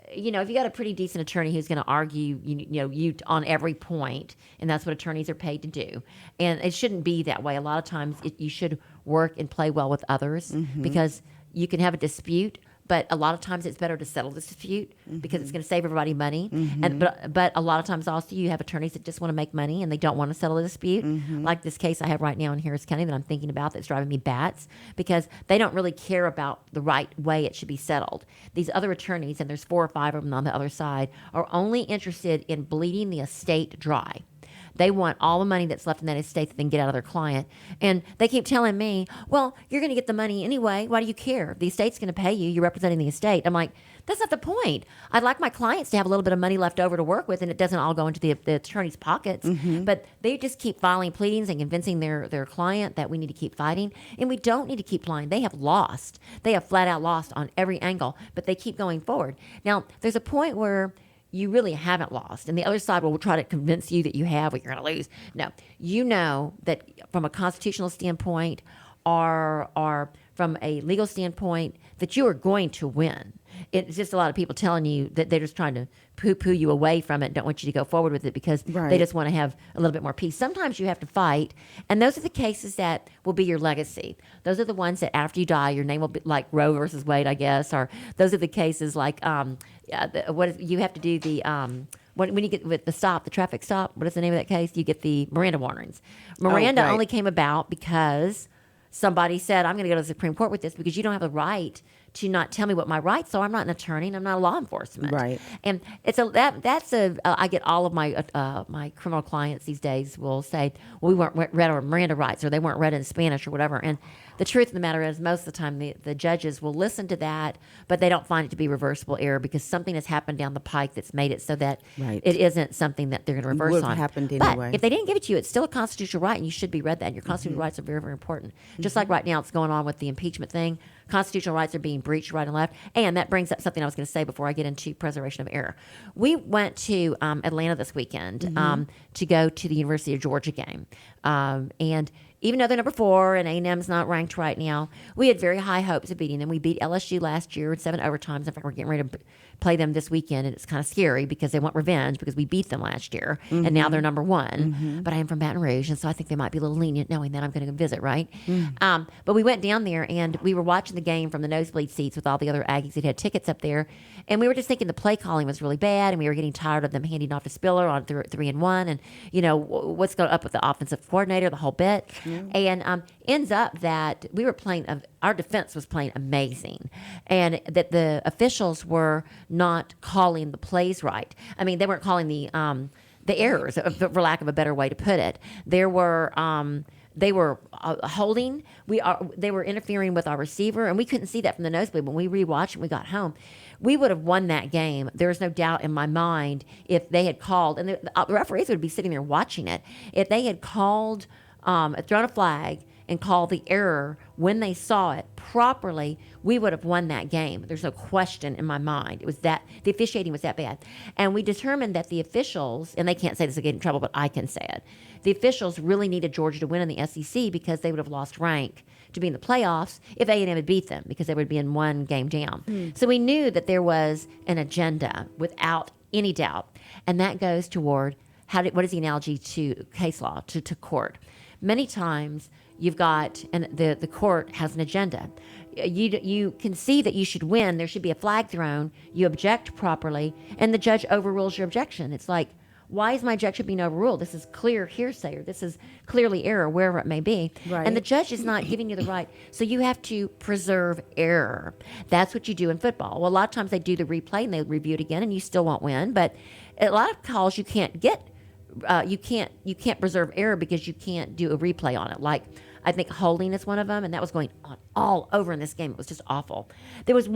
if you got a pretty decent attorney who's going to argue, you on every point, and that's what attorneys are paid to do. And it shouldn't be that way. A lot of times you should work and play well with others because you can have a dispute, but a lot of times it's better to settle the dispute because it's going to save everybody money. And but a lot of times also you have attorneys that just want to make money and they don't want to settle the dispute. Like this case I have right now in Harris County that I'm thinking about that's driving me bats because they don't really care about the right way it should be settled. These other attorneys, and there's 4 or 5 of them on the other side, are only interested in bleeding the estate dry. They want all the money that's left in that estate that they can get out of their client. And they keep telling me, well, you're going to get the money anyway. Why do you care? The estate's going to pay you. You're representing the estate. I'm like, that's not the point. I'd like my clients to have a little bit of money left over to work with, and it doesn't all go into the attorney's pockets. But they just keep filing pleadings and convincing their client that we need to keep fighting. And we don't need to keep lying. They have lost. They have flat out lost on every angle, but they keep going forward. Now, there's a point where you really haven't lost. And the other side will try to convince you that you have, or you're going to lose. No, you know that from a constitutional standpoint or from a legal standpoint that you are going to win. It's just a lot of people telling you that they're just trying to poo-poo you away from it and don't want you to go forward with it because they just want to have a little bit more peace. Sometimes you have to fight, and those are the cases that will be your legacy. Those are the ones that after you die, your name will be like Roe versus Wade, I guess, or those are the cases like you have to do the when you get with the traffic stop, what is the name of that case? You get the Miranda warnings. Miranda only came about because somebody said, I'm going to go to the Supreme Court with this because you don't have the right to not tell me what my rights are. I'm not an attorney and I'm not a law enforcement. Right. And it's I get all of my my criminal clients these days will say, well, we weren't read our Miranda rights, or they weren't read in Spanish or whatever. And the truth of the matter is most of the time the judges will listen to that, but they don't find it to be reversible error because something has happened down the pike that's made it so that it isn't something that they're going to reverse would on. have happened anyway. But if they didn't give it to you, it's still a constitutional right, and you should be read that. And your constitutional rights are very, very important. Just like right now it's going on with the impeachment thing. Constitutional rights are being breached right and left. And that brings up something I was going to say before I get into preservation of error. We went to Atlanta this weekend to go to the University of Georgia game. And even though they're number 4 and A&M's not ranked right now, we had very high hopes of beating them. We beat LSU last year in 7 overtimes. In fact, we're getting ready to play them this weekend, and it's kind of scary because they want revenge because we beat them last year, and now they're number 1. But I am from Baton Rouge, and so I think they might be a little lenient knowing that I'm going to go visit, right? But we went down there, and we were watching the game from the nosebleed seats with all the other Aggies that had tickets up there, and we were just thinking the play calling was really bad, and we were getting tired of them handing off to Spiller on 3-and-1, and, what's going up with the offensive coordinator, the whole bit. And ends up that we were playing, our defense was playing amazing, and that the officials were not calling the plays right. I mean, they weren't calling the errors, for lack of a better way to put it. They were holding. They were interfering with our receiver, and we couldn't see that from the nosebleed. When we rewatched and we got home, we would have won that game. There was no doubt in my mind if they had called, and the referees would be sitting there watching it. If they had called, thrown a flag and called the error when they saw it properly, we would have won that game. There's no question in my mind. It was that the officiating was that bad. And we determined that the officials, and they can't say this to get in trouble, but I can say it. The officials really needed Georgia to win in the SEC because they would have lost rank to be in the playoffs if A&M had beat them because they would be in 1 game down. So we knew that there was an agenda without any doubt. And that goes toward what is the analogy to case law, to court? Many times you've got, and the court has an agenda. You can see that you should win. There should be a flag thrown. You object properly, and the judge overrules your objection. It's like, why is my objection being overruled? This is clear hearsay, or this is clearly error, wherever it may be. Right. And the judge is not giving you the right. So you have to preserve error. That's what you do in football. Well, a lot of times they do the replay, and they review it again, and you still won't win. But a lot of calls you can't get. You can't preserve error because you can't do a replay on it. Like, I think holding is one of them, and that was going on all over in this game. It was just awful. There was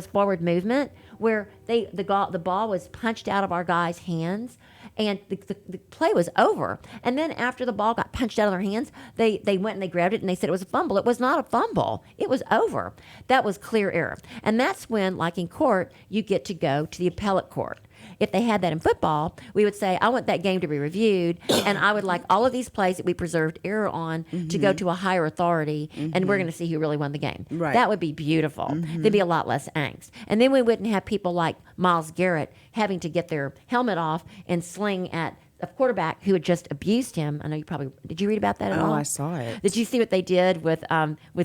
forward movement where the ball was punched out of our guys' hands, And the play was over. And then after the ball got punched out of their hands, they went and they grabbed it and they said it was a fumble. It was not a fumble. It was over. That was clear error. And that's when, like in court, you get to go to the appellate court. If they had that in football, we would say, I want that game to be reviewed, and I would like all of these plays that we preserved error on to go to a higher authority, and we're going to see who really won the game. Right. That would be beautiful. There'd be a lot less angst. And then we wouldn't have people like Myles Garrett having to get their helmet off and sling at a quarterback who had just abused him. I know you probably did. You read about that at all? Oh, I saw it. Did you see what they did with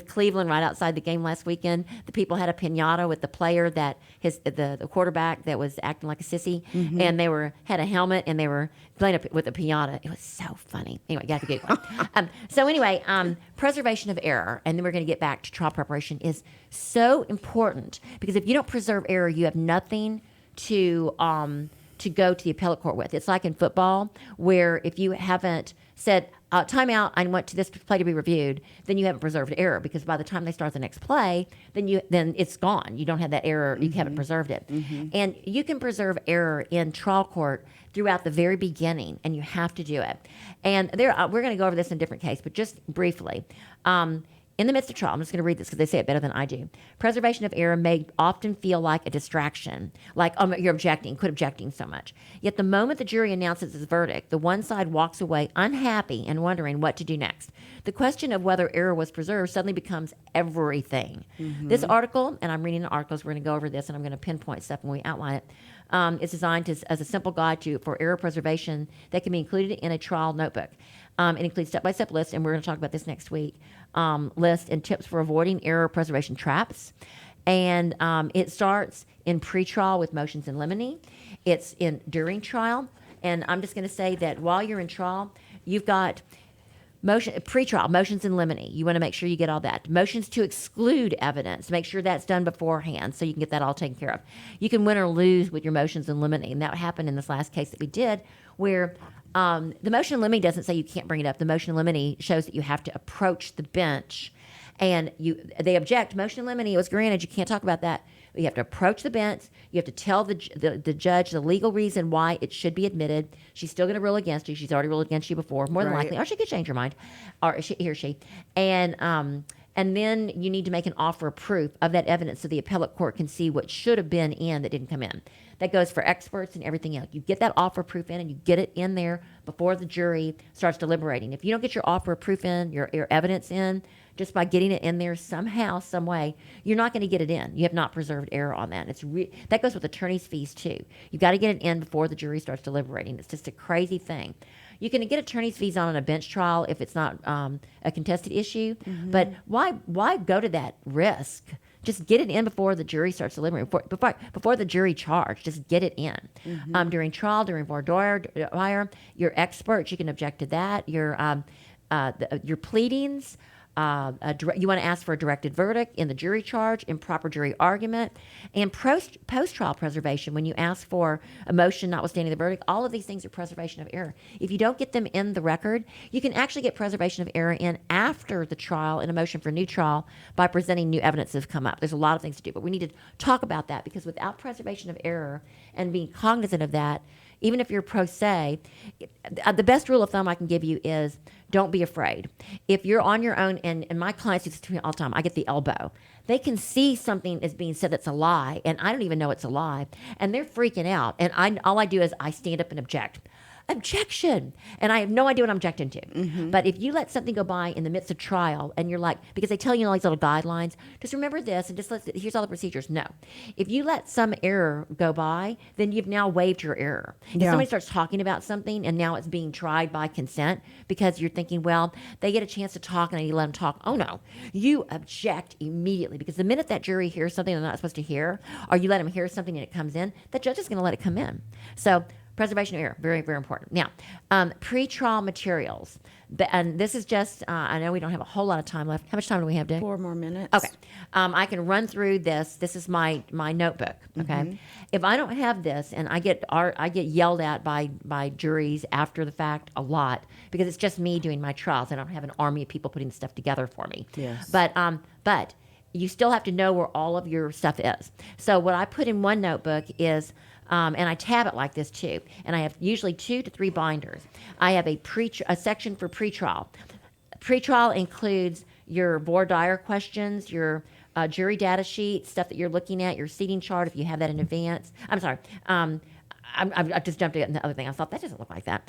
Cleveland right outside the game last weekend? The people had a piñata with the player that the quarterback that was acting like a sissy, and they had a helmet and they were playing with a piñata. It was so funny. Anyway, you have to get one. So anyway, preservation of error, and then we're going to get back to trial preparation, is so important because if you don't preserve error, you have nothing to go to the appellate court with. It's like in football where if you haven't said, timeout, I want this play to be reviewed, then you haven't preserved error because by the time they start the next play, then it's gone. You don't have that error. You haven't preserved it. And you can preserve error in trial court throughout the very beginning, and you have to do it. And we're going to go over this in a different case, but just briefly. In the midst of trial, I'm just going to read this because they say it better than I do. Preservation of error may often feel like a distraction, like you're objecting, quit objecting so much. Yet the moment the jury announces its verdict, the one side walks away unhappy and wondering what to do next. The question of whether error was preserved suddenly becomes everything. This article, and I'm reading the articles, we're going to go over this, and I'm going to pinpoint stuff when we outline it. It's designed as a simple guide for error preservation that can be included in a trial notebook. It includes step-by-step lists, and we're going to talk about this next week, list and tips for avoiding error preservation traps. And it starts in pretrial with motions in limine. It's during trial. And I'm just going to say that while you're in trial, you've got pretrial, motions in limine. You want to make sure you get all that. Motions to exclude evidence. Make sure that's done beforehand so you can get that all taken care of. You can win or lose with your motions in limine. And that happened in this last case that we did where the motion in limine doesn't say you can't bring it up. The motion in limine shows that you have to approach the bench. And they object. Motion in limine, it was granted. You can't talk about that. You have to approach the bench. You have to tell the judge the legal reason why it should be admitted. She's still going to rule against you. She's already ruled against you before, more than likely. Or she could change her mind, or he or she. And then you need to make an offer of proof of that evidence so the appellate court can see what should have been in that didn't come in. That goes for experts and everything else. You get that offer of proof in and you get it in there before the jury starts deliberating. If you don't get your offer of proof in, your evidence in, just by getting it in there somehow, some way, you're not going to get it in. You have not preserved error on that. That goes with attorney's fees too. You've got to get it in before the jury starts deliberating. It's just a crazy thing. You can get attorney's fees on a bench trial if it's not a contested issue, but why go to that risk? Just get it in before the jury starts deliberating, before the jury charge. Just get it in. During trial, during voir dire, your experts, you can object to that. Your pleadings. You want to ask for a directed verdict in the jury charge, improper jury argument, and post-trial preservation when you ask for a motion notwithstanding the verdict. All of these things are preservation of error. If you don't get them in the record, you can actually get preservation of error in after the trial in a motion for new trial by presenting new evidence that's come up. There's a lot of things to do, but we need to talk about that because without preservation of error and being cognizant of that, even if you're pro se, the best rule of thumb I can give you is don't be afraid. If you're on your own, and my clients do this to me all the time, I get the elbow. They can see something is being said that's a lie, and I don't even know it's a lie, and they're freaking out. And all I do is I stand up and object. Objection. And I have no idea what I'm objecting to. But if you let something go by in the midst of trial and you're like, because they tell you all these little guidelines, just remember this and here's all the procedures. No. If you let some error go by, then you've now waived your error. If somebody starts talking about something and now it's being tried by consent because you're thinking, well, they get a chance to talk and I need to let them talk. Oh no. You object immediately because the minute that jury hears something they're not supposed to hear, or you let them hear something and it comes in, the judge is going to let it come in. So preservation of error, very, very important. Now, pretrial materials. And this is just, I know we don't have a whole lot of time left. How much time do we have, Dick? 4 more minutes. Okay. I can run through this. This is my notebook, okay? If I don't have this, and I get yelled at by juries after the fact a lot because it's just me doing my trials. I don't have an army of people putting stuff together for me. Yes. But you still have to know where all of your stuff is. So what I put in one notebook is And I tab it like this too. And I have usually 2 to 3 binders. I have a section for pretrial. Pretrial includes your voir dire questions, your jury data sheet, stuff that you're looking at, your seating chart if you have that in advance. I'm sorry. I've just jumped into the other thing. I thought that doesn't look like that.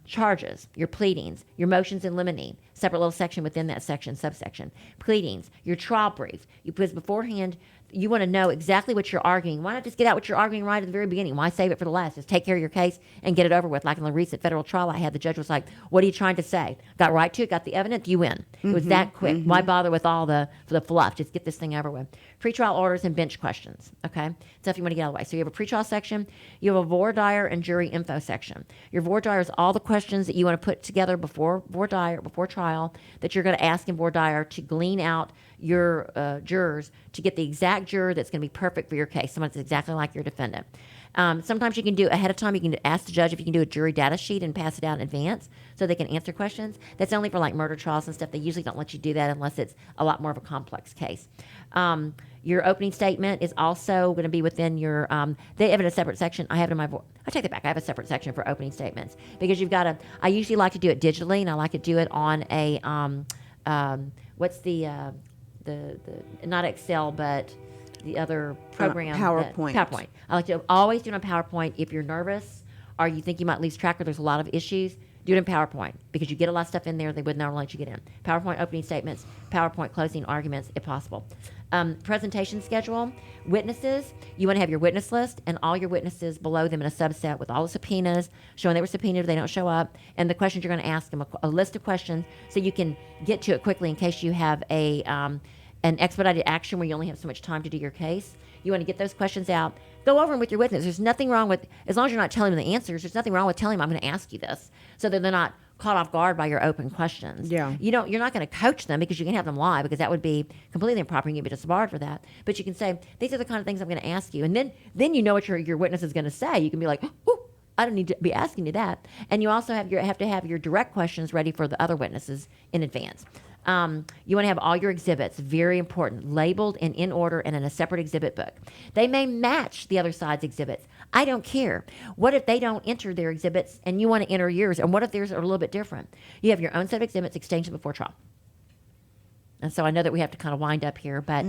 Charges, your pleadings, your motions in limine, separate little section within that section, subsection. Pleadings, your trial brief. Because beforehand, you want to know exactly what you're arguing. Why not just get out what you're arguing right at the very beginning? Why save it for the last? Just take care of your case and get it over with. Like in the recent federal trial I had, the judge was like, what are you trying to say? Got right to it, got the evidence, you win. It was that quick. Why bother with all the fluff? Just get this thing over with. Pretrial orders and bench questions, okay? So if you want to get out of the way. So you have a pretrial section, you have a voir dire and jury info section. Your voir dire is all the questions that you want to put together before voir dire, before trial, that you're going to ask in voir dire to glean out your jurors to get the exact juror that's going to be perfect for your case, someone that's exactly like your defendant. Sometimes you can do ahead of time, you can ask the judge if you can do a jury data sheet and pass it out in advance so they can answer questions. That's only for like murder trials and stuff. They usually don't let you do that unless it's a lot more of a complex case. Your opening statement is also going to be within your, they have it in a separate section. I have it in my, I take that back. I have a separate section for opening statements because you've got to, I usually like to do it digitally and I like to do it on a, what's the not Excel, but the other program. PowerPoint. PowerPoint. I like to always do it on PowerPoint. If you're nervous or you think you might lose track or there's a lot of issues, do it in PowerPoint because you get a lot of stuff in there they would not let you get in. PowerPoint opening statements, PowerPoint closing arguments if possible. Presentation schedule, witnesses, you want to have your witness list and all your witnesses below them in a subset with all the subpoenas, showing they were subpoenaed if they don't show up, and the questions you're going to ask them, a list of questions so you can get to it quickly in case you have an expedited action where you only have so much time to do your case. You want to get those questions out. Go over them with your witness. There's nothing wrong with, as long as you're not telling them the answers, there's nothing wrong with telling them, I'm going to ask you this, so that they're not caught off guard by your open questions. Yeah. You're not going to coach them because you can have them lie because that would be completely improper and you'd be disbarred for that. But you can say, these are the kind of things I'm going to ask you. And then you know what your witness is going to say. You can be like, oh, I don't need to be asking you that. And you also have to have your direct questions ready for the other witnesses in advance. You want to have all your exhibits, very important, labeled and in order and in a separate exhibit book. They may match the other side's exhibits. I don't care. What if they don't enter their exhibits and you want to enter yours? And what if theirs are a little bit different? You have your own set of exhibits exchanged before trial. And so I know that we have to kind of wind up here, but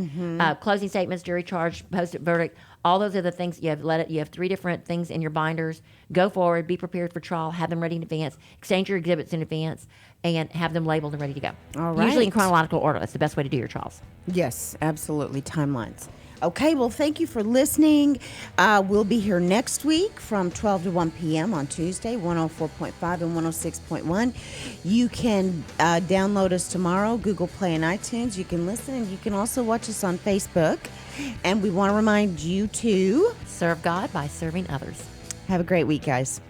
closing statements, jury charge, post verdict, all those are the things you have. You have 3 different things in your binders. Go forward, be prepared for trial, have them ready in advance, exchange your exhibits in advance, and have them labeled and ready to go. All right. Usually in chronological order. That's the best way to do your trials. Yes, absolutely. Timelines. Okay, well, thank you for listening. We'll be here next week from 12 to 1 p.m. on Tuesday, 104.5 and 106.1. You can download us tomorrow, Google Play and iTunes. You can listen, and you can also watch us on Facebook. And we want to remind you to serve God by serving others. Have a great week, guys.